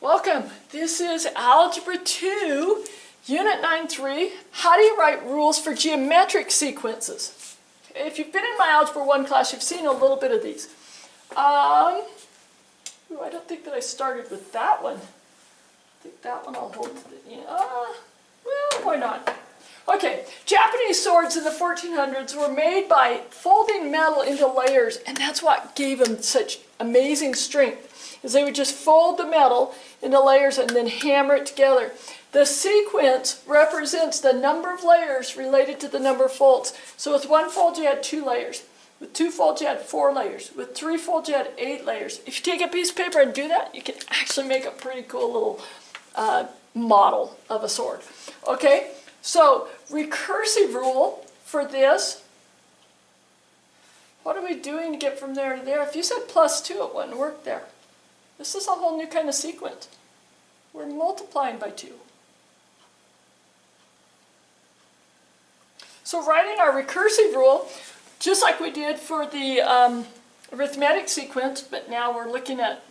Welcome. This is Algebra 2, Unit 9.3. How do you write rules for geometric sequences? Okay, if you've been in my Algebra 1 class, you've seen a little bit of these. I don't think that I started with that one. I think that one I'll hold to the end. Well, why not? Okay, Japanese swords in the 1400s were made by folding metal into layers, and that's what gave them such amazing strength, is they would just fold the metal into layers and then hammer it together. The sequence represents the number of layers related to the number of folds. So with one fold you had 2 layers. With 2 folds you had 4 layers. With 3 folds you had 8 layers. If you take a piece of paper and do that, you can actually make a pretty cool little model of a sword. Okay, so recursive rule for this. What are we doing to get from there to there? If you said +2, it wouldn't work there. This is a whole new kind of sequence. We're multiplying by 2. So writing our recursive rule, just like we did for the arithmetic sequence, but now we're looking at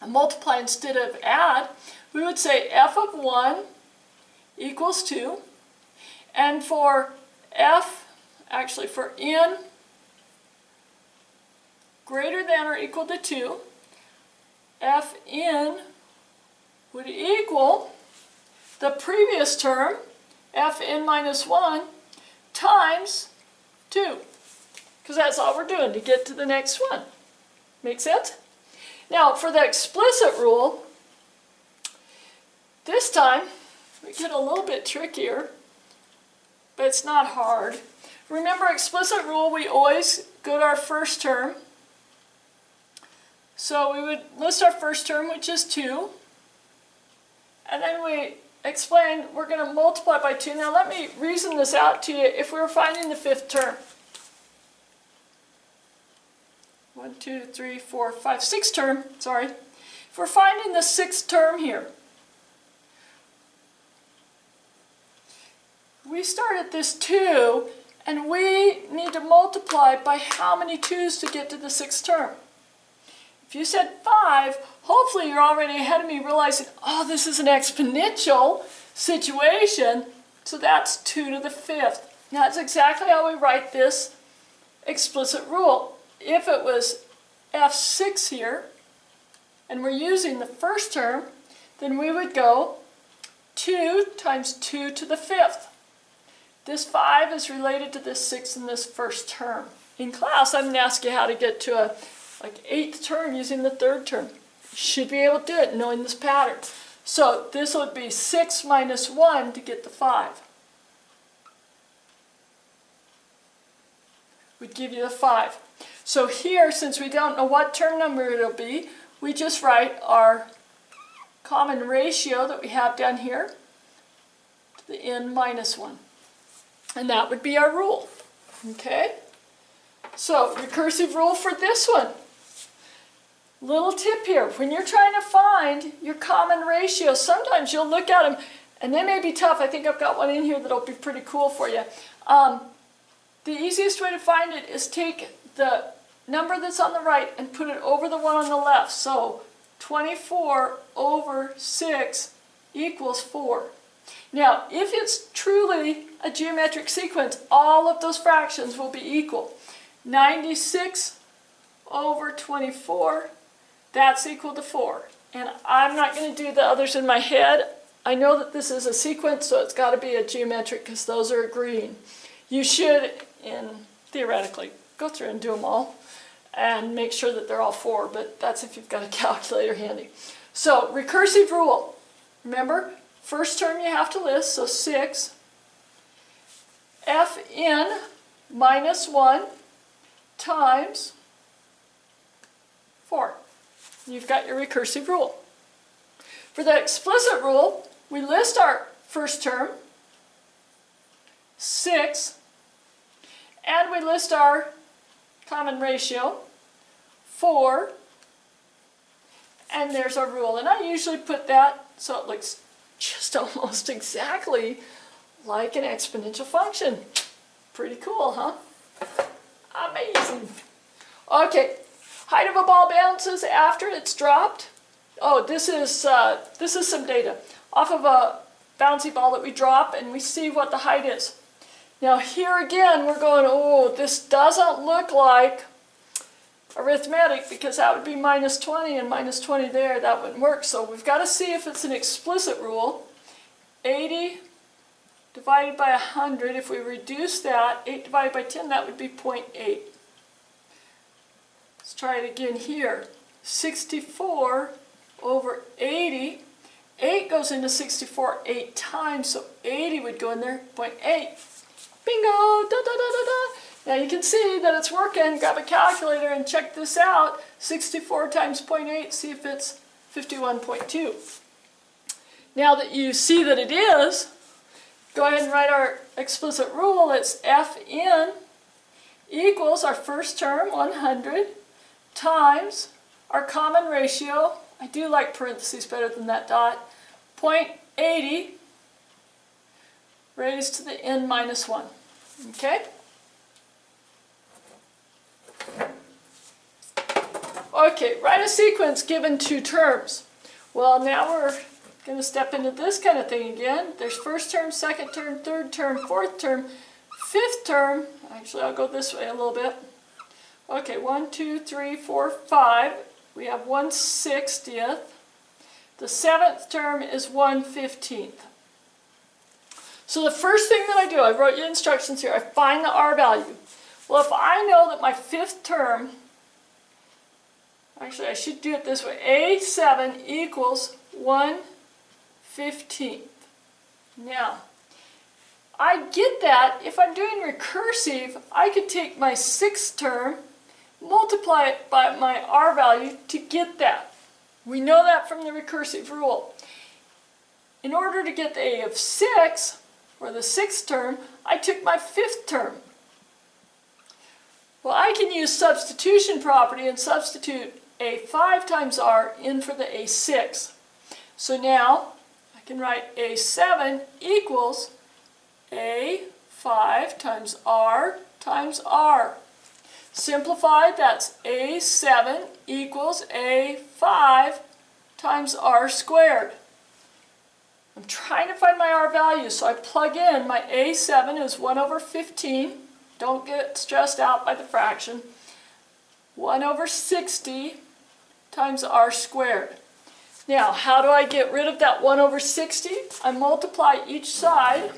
a multiply instead of add, we would say f of 1 equals 2. And for for n greater than or equal to 2, Fn would equal the previous term, Fn minus 1, times 2. Because that's all we're doing to get to the next one. Make sense? Now, for the explicit rule, this time we get a little bit trickier, but it's not hard. Remember, explicit rule, we always go to our first term. So we would list our first term, which is 2, and then we explain we're going to multiply by 2. Now let me reason this out to you. If we were finding the 5th term, 1, 2, 3, 4, 5, 6th term, sorry. If we're finding the 6th term here, we start at this 2, and we need to multiply by how many 2's to get to the 6th term? If you said 5, hopefully you're already ahead of me realizing, oh, this is an exponential situation, so that's 2 to the 5th. Now, that's exactly how we write this explicit rule. If it was F6 here, and we're using the first term, then we would go 2 times 2 to the 5th. This 5 is related to this 6 in this first term. In class, I'm going to ask you how to get to a 8th term using the 3rd term. You should be able to do it knowing this pattern. So this would be 6 minus 1 to get the 5. Would give you the 5. So here, since we don't know what term number it'll be, we just write our common ratio that we have down here to the n minus 1. And that would be our rule. Okay? So, recursive rule for this one. Little tip here. When you're trying to find your common ratio, sometimes you'll look at them, and they may be tough. I think I've got one in here that'll be pretty cool for you. The easiest way to find it is take the number that's on the right and put it over the one on the left. So, 24 over 6 equals 4. Now, if it's truly a geometric sequence, all of those fractions will be equal. 96 over 24, that's equal to 4. And I'm not going to do the others in my head. I know that this is a sequence, so it's got to be a geometric because those are agreeing. You should, theoretically, go through and do them all and make sure that they're all 4, but that's if you've got a calculator handy. So, recursive rule. Remember, first term you have to list, so 6. Fn minus 1 times 4. You've got your recursive rule. For the explicit rule, we list our first term, 6, and we list our common ratio, 4, and there's our rule. And I usually put that so it looks just almost exactly like an exponential function. Pretty cool, huh? Amazing. Okay, height of a ball bounces after it's dropped. oh, this is some data off of a bouncy ball that we drop, and we see what the height is. Now here again, we're going, oh, this doesn't look like arithmetic, because that would be minus 20 and minus 20 there. That wouldn't work. So we've got to see if it's an explicit rule. 80 divided by 100, if we reduce that, 8 divided by 10, that would be 0.8. Let's try it again here. 64 over 80. 8 goes into 64 8 times, so 80 would go in there, 0.8. Bingo! Da, da, da, da, da. Now you can see that it's working. Grab a calculator and check this out. 64 times 0.8, see if it's 51.2. Now that you see that it is, go ahead and write our explicit rule. It's Fn equals our first term, 100, times our common ratio. I do like parentheses better than that dot. 0.80 raised to the n minus 1. Okay? Okay, write a sequence given two terms. Well, now we're going to step into this kind of thing again. There's first term, second term, third term, fourth term, fifth term. Actually, I'll go this way a little bit. Okay, 1, 2, 3, 4, 5. We have 1/60th. The seventh term is 1/15th. So the first thing that I do, I wrote you instructions here, I find the R value. Well, if I know that my fifth term, actually I should do it this way, A7 equals 1/15th. Now, I get that if I'm doing recursive, I could take my sixth term, multiply it by my R value to get that. We know that from the recursive rule. In order to get the A of 6, or the sixth term, I took my fifth term. Well, I can use substitution property and substitute A5 times R in for the A6. So now I can write A7 equals A5 times R times R. Simplified, that's A7 equals A5 times R squared. I'm trying to find my R value, so I plug in my A7 is 1/15. Don't get stressed out by the fraction. 1/60 times R squared. Now, how do I get rid of that 1/60? I multiply each side.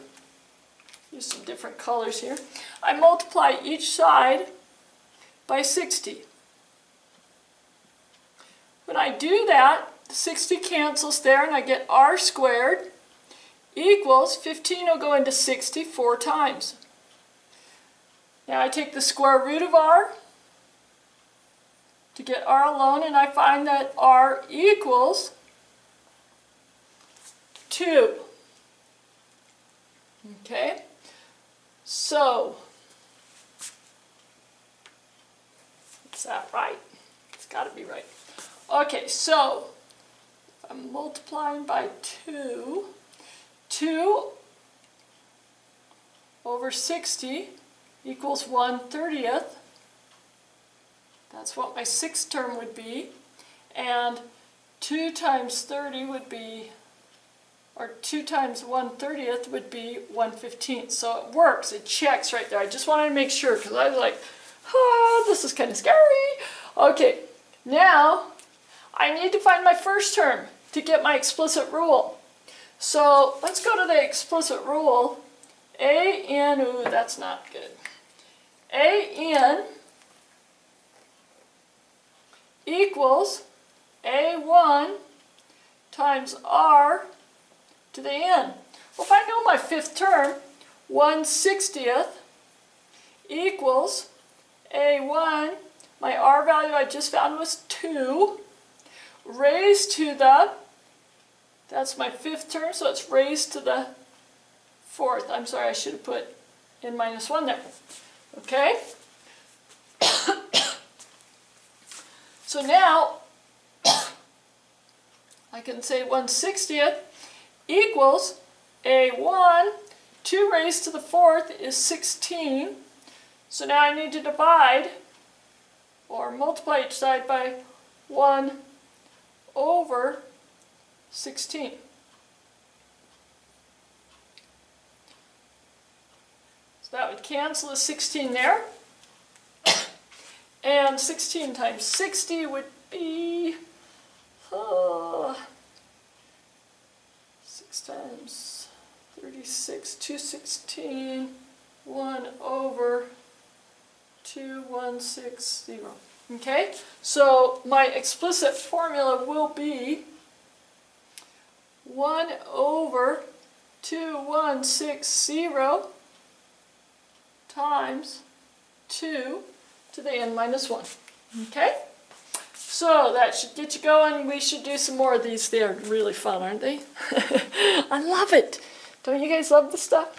Use some different colors here. I multiply each side by 60. When I do that, 60 cancels there and I get R squared equals 15 will go into 60 4 times. Now I take the square root of R to get R alone, and I find that R equals 2. Okay? So, is that right? It's got to be right. Okay, so if I'm multiplying by 2, 2/60 equals 1/30th. That's what my sixth term would be. And 2 times 30 would be, or 2 times 1/30th would be 1/15th. So it works, it checks right there. I just wanted to make sure, because I was like, this is kind of scary. Okay, now I need to find my first term to get my explicit rule. So let's go to the explicit rule. AN, ooh, that's not good. AN equals A1 times R to the N. Well, if I know my fifth term, 1/60th equals A1, my R value I just found was 2, raised to the, that's my fifth term, so it's raised to the fourth. I'm sorry, I should have put n minus 1 there. Okay? So now, I can say 1/60th equals A1, 2 raised to the fourth is 16. So now I need to divide, or multiply each side by 1 over 16. So that would cancel the 16 there. And 16 times 60 would be 6 times 36, 216, 1 over 2160. Okay, so my explicit formula will be 1 over 2160 times 2 to the n minus 1. Okay? So that should get you going. We should do some more of these. They're really fun, aren't they? I love it. Don't you guys love this stuff?